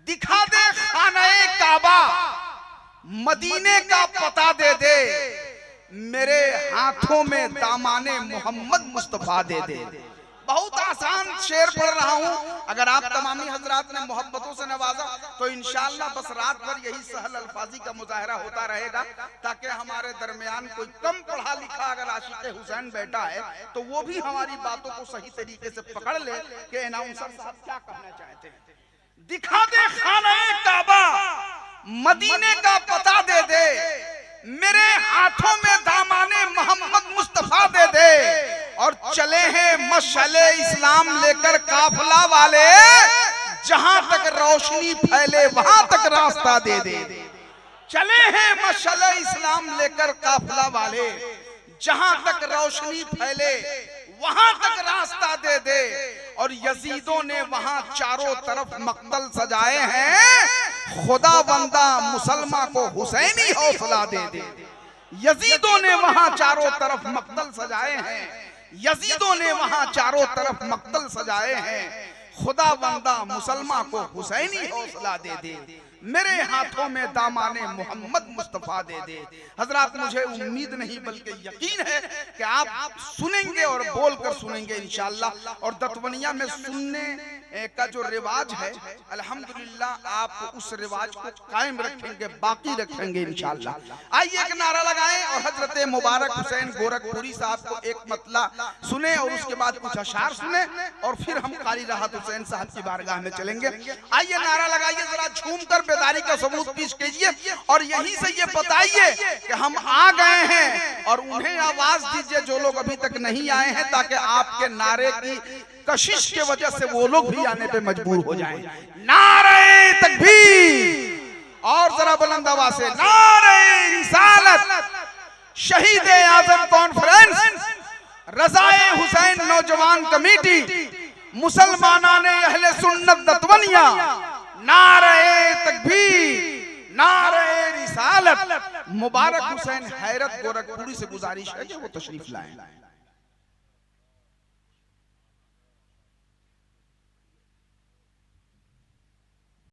दिखा दे खाने काबा, मदीने का पता दे दे, मेरे हाथों में दामाने मोहम्मद मुस्तफा दे दे। बहुत आसान शेर पढ़ रहा हूं, अगर आप तमामी हजरात ने मोहब्बतों से नवाजा तो इंशाअल्लाह बस रात भर यही सहल अल्फाजी का मुजाहरा होता रहेगा, ताकि हमारे दरमियान कोई कम पढ़ा लिखा अगर आशिक़ हुसैन बैठा है तो वो भी हमारी बातों को सही तरीके से पकड़ ले कि अनाउंसर साहब क्या कहना चाहते हैं। दिखा दे खाने काबा, मदीने का पता दे दे, मेरे हाथों में दामाने मोहम्मद मुस्तफा दे दे, और चले हैं मशअले इस्लाम लेकर काफिला वाले, जहां तक रोशनी फैले वहां तक रास्ता दे दे। चले हैं मशअले इस्लाम लेकर काफिला वाले, जहां तक रोशनी फैले वहां तक रास्ता दे दे, और यजीदों ने वहां चारों तरफ मक्तल सजाए हैं, खुदा बंदा मुसलमान को हुसैनी हौसला दे दे। यजीदों ने वहां चारों तरफ मक्तल सजाए हैं, यजीदों ने वहां चारों तरफ मक्तल सजाए हैं, खुदा बंदा मुसलमान को हुसैनी हौसला दे दे, मेरे हाथों में दामाने मोहम्मद मुस्तफा दे दे। हजरात, मुझे उम्मीद नहीं बल्कि यकीन है कि आप सुनेंगे और बोलकर सुनेंगे इंशाअल्लाह। और दतवनिया में सुनने का जो रिवाज है अल्हम्दुलिल्लाह आप उस रिवाज को कायम रखेंगे, बाकी रखेंगे इंशाअल्लाह। आइए एक नारा लगाएं और हजरत मुबारक हुसैन गोरखपुरी साहब को एक मतला सुने और उसके बाद कुछ अशार सुने और फिर हम कारी राहत हुसैन साहब की बारगाह में चलेंगे। आइए नारा लगाइए, जरा झूमकर बेदारी का सबूत पेश कीजिए और यहीं से ये बताइए कि हम आ गए हैं, और उन्हें आवाज दीजिए जो लोग अभी तक नहीं आए हैं, ताकि आपके नारे की कशिश के वजह से वो लोग भी आने पे मजबूर हो जाएं। नारे तकबीर, और जरा बुलंद आवाज से नारे रिसालत, शहीद आजम कॉन्फ्रेंस, रज़ाए हुसैन नौजवान कमेटी, मुसलमानाने अहले सुन्नत दतवनिया, नारे तकबीर, नारे रिसालत। मुबारक हुसैन हैरत गोरखपुरी से गुजारिश है कि वो तशरीफ लाएं।